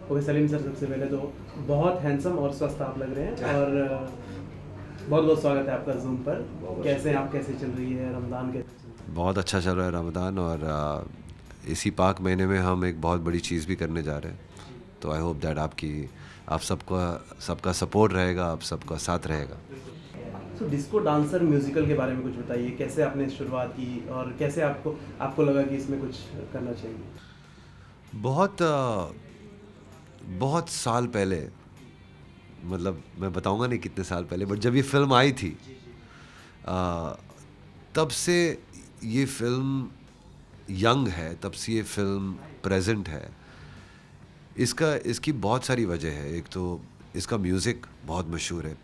Okay Salim sir, सबसे पहले तो बहुत हैंडसम और स्वस्थ आप लग रहे हैं, और बहुत बहुत स्वागत है आपका जूम पर। कैसे हैं आप, कैसे चल रही है रमज़ान, कैसे चल रहा बहुत अच्छा चल रहा है रमज़ान। और इसी पाक महीने में हम एक बहुत बड़ी चीज़ भी करने जा रहे हैं। तो आई होप दैट आप सबका सबका सपोर्ट रहेगा, आप सबका साथ रहेगा। है? सो डिस्को डांसर म्यूजिकल के बारे में कुछ बताइए, कैसे आपने शुरुआत की और कैसे आपको आपको लगा कि इसमें कुछ करना चाहिए? बहुत बहुत साल पहले, मतलब मैं बताऊंगा नहीं कितने साल पहले, बट जब ये फिल्म आई थी अ, तब से ये फिल्म यंग है, तब से ये फिल्म प्रेजेंट है। इसकी बहुत सारी वजह है। एक तो इसका म्यूज़िक बहुत मशहूर है,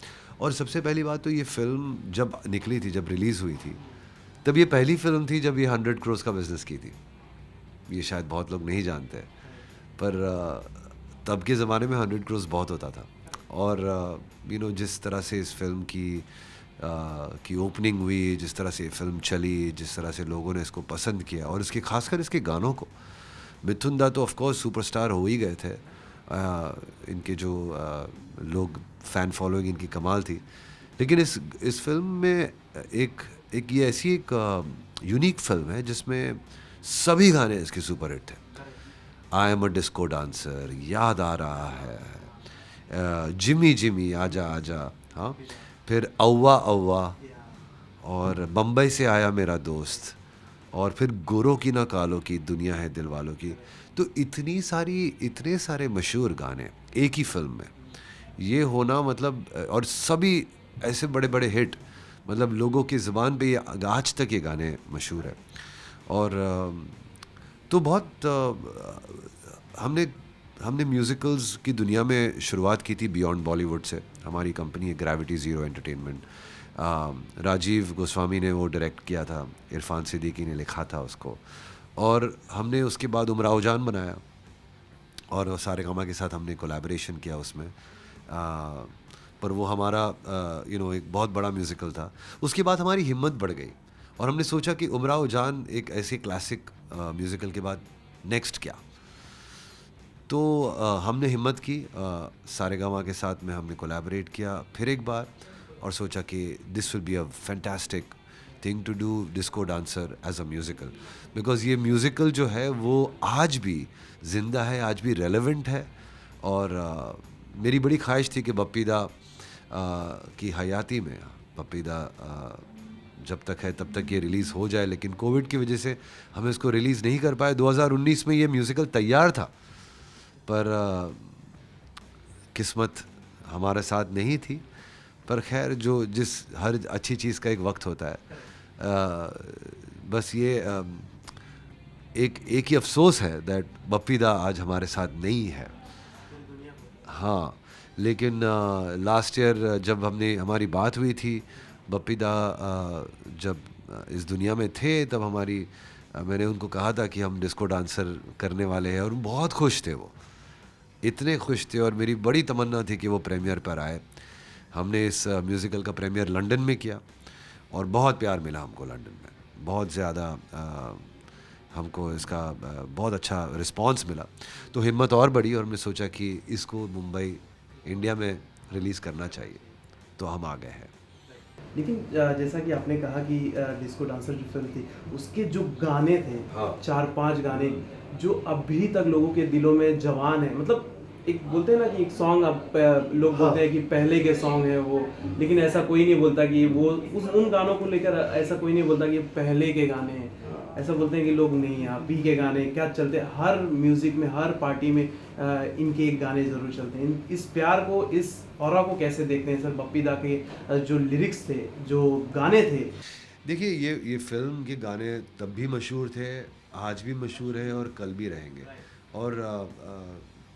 और सबसे पहली बात तो ये फ़िल्म जब निकली थी, जब रिलीज़ हुई थी, तब ये पहली फ़िल्म थी जब ये 100 करोड़ का बिज़नेस की थी। ये शायद बहुत लोग नहीं जानते हैं, पर तब के ज़माने में 100 करोड़ बहुत होता था। और जिस तरह से इस फ़िल्म की ओपनिंग हुई, जिस तरह से ये फ़िल्म चली, जिस तरह से लोगों ने इसको पसंद किया, और ख़ासकर इसके गानों को। मिथुन दा तो ऑफ कोर्स सुपरस्टार हो ही गए थे। इनके जो लोग फ़ैन फॉलोइंग इनकी कमाल थी। लेकिन इस फ़िल्म में एक एक ये ऐसी एक यूनिक फ़िल्म है जिसमें सभी गाने इसके सुपर हिट थे। I am a disco dancer, याद आ रहा है, जिमी जिमी आजा आजा, हाँ, फिर अव्वा अव्वा, और बम्बई से आया मेरा दोस्त, और फिर गोरों की ना कालों की दुनिया है दिल वालों की। तो इतने सारे मशहूर गाने एक ही फिल्म में, ये होना मतलब, और सभी ऐसे बड़े बड़े हिट, मतलब लोगों की ज़ुबान पे ये आज तक ये गाने मशहूर है। और तो बहुत हमने हमने म्यूज़िकल्स की दुनिया में शुरुआत की थी बियॉन्ड बॉलीवुड से। हमारी कंपनी है gravity zero entertainment. Rajiv Goswami ने वो डायरेक्ट किया था, इरफान सिद्दीकी ने लिखा था उसको, और हमने उसके बाद उमराव जान बनाया, और वो सारेगामा के साथ हमने कोलैबोरेशन किया उसमें। पर वो हमारा एक बहुत बड़ा म्यूज़िकल था। उसके बाद हमारी हिम्मत बढ़ गई, और हमने सोचा कि उमराव जान एक ऐसे क्लासिक म्यूज़िकल के बाद नेक्स्ट क्या। तो हमने हिम्मत की, सारेगामा के साथ में हमने कोलैबोरेट किया फिर एक बार, और सोचा कि this will be a fantastic thing to do disco dancer as a musical, because ये म्यूज़िकल जो है वो आज भी ज़िंदा है, आज भी रेलेवेंट है। और मेरी बड़ी ख्वाहिश थी कि बप्पी दा की हयाती में, बप्पी दा जब तक है तब तक ये रिलीज़ हो जाए, लेकिन कोविड की वजह से हम इसको रिलीज़ नहीं कर पाए। 2019 में ये म्यूज़िकल तैयार था, पर किस्मत हमारे साथ नहीं थी। पर खैर, जिस हर अच्छी चीज़ का एक वक्त होता है। बस ये एक एक ही अफसोस है दैट बप्पी दा आज हमारे साथ नहीं है। हाँ, लेकिन लास्ट ईयर जब हमारी बात हुई थी, बप्पी दा जब इस दुनिया में थे, तब मैंने उनको कहा था कि हम डिस्को डांसर करने वाले हैं, और बहुत खुश थे वो। इतने खुश थे, और मेरी बड़ी तमन्ना थी कि वो प्रीमियर पर आए। हमने इस म्यूज़िकल का प्रीमियर लंदन में किया, और बहुत प्यार मिला हमको लंदन में, बहुत ज़्यादा हमको इसका बहुत अच्छा रिस्पांस मिला। तो हिम्मत और बढ़ी, और हमने सोचा कि इसको मुंबई, इंडिया में रिलीज़ करना चाहिए, तो हम आ गए हैं। लेकिन जैसा कि आपने कहा कि डिस्को डांसर जो फिल्म थी, उसके जो गाने थे, हाँ। 4-5 गाने जो अभी तक लोगों के दिलों में जवान है, मतलब एक बोलते हैं ना कि एक सॉन्ग, अब लोग बोलते हैं कि पहले के सॉन्ग है वो, लेकिन ऐसा कोई नहीं बोलता कि वो उन गानों को लेकर ऐसा कोई नहीं बोलता कि ये पहले के गाने हैं। ऐसा बोलते हैं कि लोग नहीं, अभी के गाने क्या चलते हैं, हर म्यूजिक में, हर पार्टी में इनके एक गाने जरूर चलते हैं। इस प्यार को, इस ऑरा को कैसे देखते हैं सर? बप्पी दा के जो लिरिक्स थे, जो गाने थे। देखिए, ये फ़िल्म के गाने तब भी मशहूर थे, आज भी मशहूर हैं, और कल भी रहेंगे। और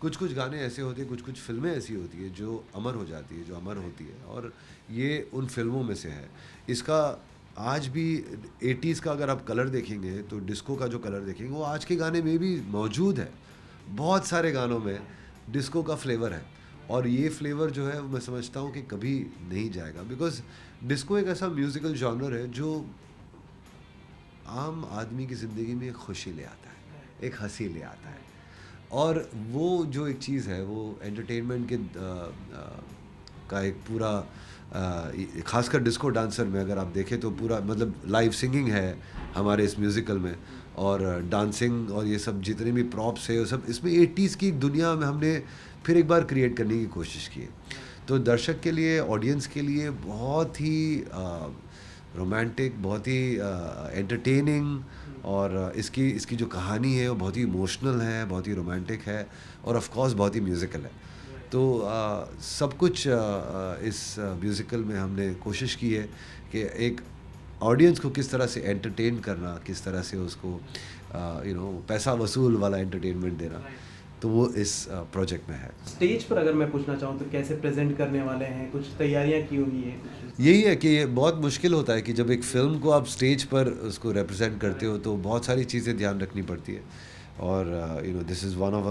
कुछ कुछ गाने ऐसे होते हैं, कुछ कुछ फ़िल्में ऐसी होती है जो अमर हो जाती है, जो अमर होती है, और ये उन फ़िल्मों में से है। इसका आज भी 80s का अगर आप कलर देखेंगे, तो डिस्को का जो कलर देखेंगे वो आज के गाने में भी मौजूद है। बहुत सारे गानों में डिस्को का फ्लेवर है, और ये फ्लेवर जो है, मैं समझता हूँ कि कभी नहीं जाएगा, बिकॉज़ डिस्को एक ऐसा म्यूज़िकल जॉनर है जो आम आदमी की ज़िंदगी में एक खुशी ले आता है, एक हंसी ले आता है। और वो जो एक चीज़ है वो एंटरटेनमेंट के का एक पूरा खासकर डिस्को डांसर में अगर आप देखें तो पूरा मतलब लाइव सिंगिंग है हमारे इस म्यूज़िकल में, और डांसिंग और ये सब जितने भी प्रॉप्स है वो सब इसमें 80s की दुनिया में हमने फिर एक बार क्रिएट करने की कोशिश की है। तो दर्शक के लिए, ऑडियंस के लिए बहुत ही रोमांटिक, बहुत ही एंटरटेनिंग, और इसकी इसकी जो कहानी है वो बहुत ही इमोशनल है, बहुत ही रोमांटिक है, और ऑफ कोर्स बहुत ही म्यूज़िकल है। तो सब कुछ इस म्यूज़िकल में हमने कोशिश की है कि एक ऑडियंस को किस तरह से एंटरटेन करना, किस तरह से उसको पैसा वसूल वाला एंटरटेनमेंट देना, तो वो इस प्रोजेक्ट में है। स्टेज पर अगर मैं पूछना चाहूँ तो कैसे प्रेजेंट करने वाले हैं, कुछ तैयारियां की हुई है कुछ? यही है कि ये बहुत मुश्किल होता है कि जब एक फ़िल्म को आप स्टेज पर उसको रिप्रेजेंट करते हो तो बहुत सारी चीज़ें ध्यान रखनी पड़ती है, और this is one of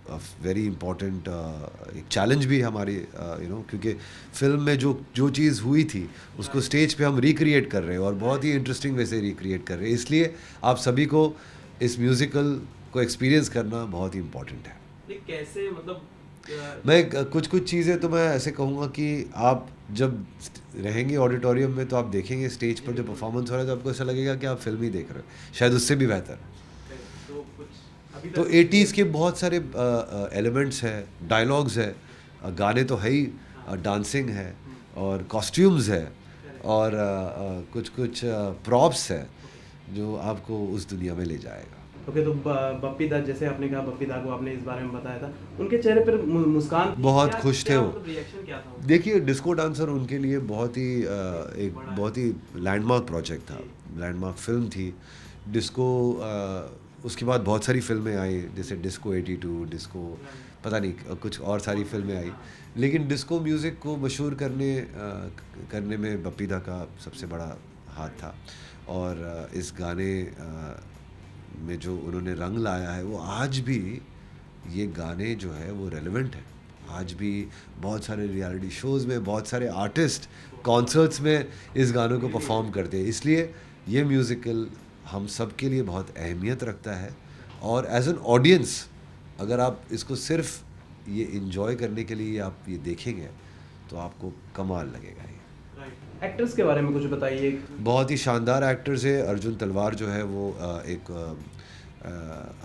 a very important एक चैलेंज भी है हमारी, क्योंकि फ़िल्म में जो चीज़ हुई थी उसको स्टेज पे हम रिक्रिएट कर रहे हैं, और बहुत ही इंटरेस्टिंग वे से रिक्रिएट कर रहे हैं, इसलिए आप सभी को इस म्यूज़िकल को एक्सपीरियंस करना बहुत ही इम्पॉर्टेंट है। ये कैसे मतलब मैं कुछ चीज़ें तो मैं ऐसे कहूँगा कि आप जब रहेंगे ऑडिटोरियम में तो आप देखेंगे स्टेज पर जो परफॉर्मेंस हो रहा है तो आपको ऐसा लगेगा कि आप फिल्म ही देख रहे हो, शायद उससे भी बेहतर। तो कुछ अभी तो तक 80s के बहुत सारे एलिमेंट्स हैं, डायलॉग्स है, गाने तो है ही, डांसिंग है और कॉस्ट्यूम्स है, और कुछ प्रॉप्स है जो आपको उस दुनिया में ले जाएगा। ओके, तो बप्पी दा, जैसे आपने कहा बप्पी दा को आपने इस बारे में बताया था, उनके चेहरे पर मुस्कान थी, बहुत क्या- खुश थे क्या वो। मतलब रिएक्शन क्या था? देखिए, डिस्को डांसर उनके लिए बहुत ही एक बहुत ही लैंडमार्क प्रोजेक्ट था, लैंडमार्क फिल्म थी डिस्को। उसके बाद बहुत सारी फिल्में आई, जैसे डिस्को 82, डिस्को पता नहीं कुछ और सारी फिल्में आई, लेकिन डिस्को म्यूज़िक को मशहूर करने में बप्पी दा का सबसे बड़ा हाथ था, और इस गाने में जो उन्होंने रंग लाया है वो आज भी, ये गाने जो है वो रेलेवेंट है आज भी। बहुत सारे रियलिटी शोज़ में बहुत सारे आर्टिस्ट कॉन्सर्ट्स में इस गानों को परफॉर्म करते हैं, इसलिए ये म्यूज़िकल हम सब के लिए बहुत अहमियत रखता है। और एज एन ऑडियंस अगर आप इसको सिर्फ ये इंजॉय करने के लिए आप ये देखेंगे तो आपको कमाल लगेगा। ये एक्टर्स के बारे में कुछ बताइए। बहुत ही शानदार एक्टर्स है। अर्जुन तलवार जो है वो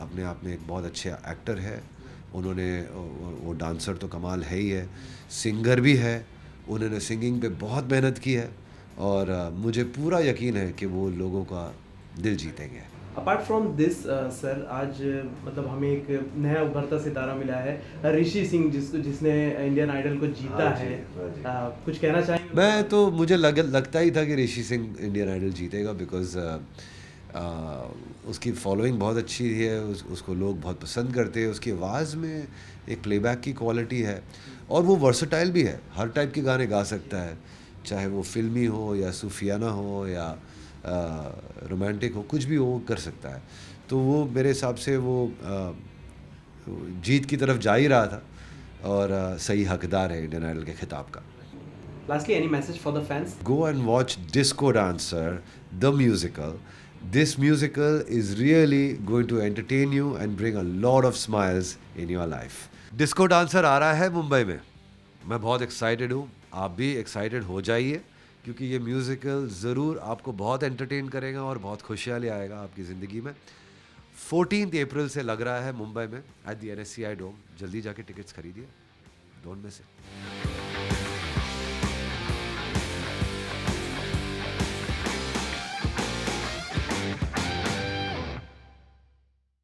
अपने आप में एक बहुत अच्छे एक्टर है। उन्होंने वो डांसर तो कमाल है ही है, सिंगर भी है, उन्होंने सिंगिंग पे बहुत मेहनत की है, और मुझे पूरा यकीन है कि वो लोगों का दिल जीतेंगे। अपार्ट फ्रॉम दिस सर, आज मतलब हमें एक नया उभरता सितारा मिला है, ऋषि सिंह, जिसने इंडियन आइडल को जीता हाँ जी, है। हाँ जी। कुछ कहना चाहेंगे? मैं तो मुझे लगता ही था कि ऋषि सिंह इंडियन आइडल जीतेगा, बिकॉज उसकी फॉलोइंग बहुत अच्छी है, उसको लोग बहुत पसंद करते हैं, उसकी आवाज़ में एक प्लेबैक की क्वालिटी है, और वो वर्सटाइल भी है, हर टाइप के गाने गा सकता है, चाहे वो फिल्मी हो या सूफियाना हो या रोमांटिक हो, कुछ भी वो कर सकता है। तो वो मेरे हिसाब से वो जीत की तरफ जा ही रहा था, और सही हकदार है इंडियन आइडल के खिताब का। Lastly, any message for the fans? Go and watch Disco Dancer, the musical. This musical is really going to entertain you and bring a lot of smiles in your life. Disco Dancer आ रहा है मुंबई में, मैं बहुत excited हूँ, आप भी excited हो जाइए, क्योंकि ये म्यूज़िकल ज़रूर आपको बहुत एंटरटेन करेगा और बहुत खुशियाँ ले आएगा आपकी ज़िंदगी में। 14 अप्रैल से लग रहा है मुंबई में एट द NSCI डोम। जल्दी जाके टिकट्स खरीदिए, डोंट मिस इट।